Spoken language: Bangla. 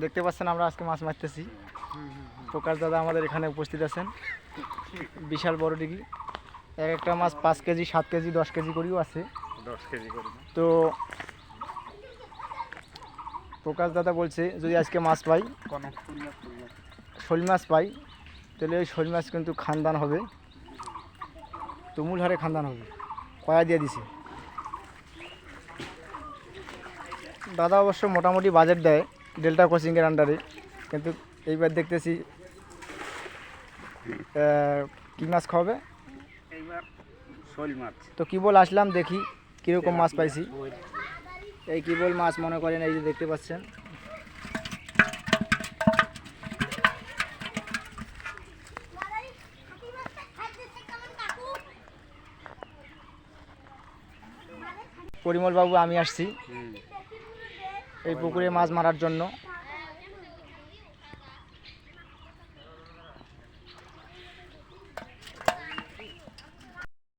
দেখতে পাচ্ছেন আমরা আজকে মাছ মারতেছি। প্রকাশ দাদা আমাদের এখানে উপস্থিত আছেন। বিশাল বড় ডিগি, এক একটা মাছ 5 কেজি 7 কেজি 10 কেজি করেও আছে। 10 কেজি করে। তো প্রকাশ দাদা বলছে যদি আজকে মাছ পাই, শোল মাছ পাই, তাহলে ওই শোল মাছ কিন্তু খানদান হবে, তুমুল হারে খানদান হবে। কয়া দিয়ে দিছে দাদা। অবশ্য মোটামুটি বাজেট দেয় ডেল্টা কোচিংয়ের আন্ডারে, কিন্তু এইবার দেখতেছি কী মাছ খাওয়াবে, এইবার শোল মাছ। তো কি বল আসলাম, দেখি কীরকম মাছ পাইছি। এই কি বল মাছ মনে করেন, এই যে দেখতে পাচ্ছেন। পরিমল বাবু আমি আসছি এই পুকুরে মাছ মারার জন্য।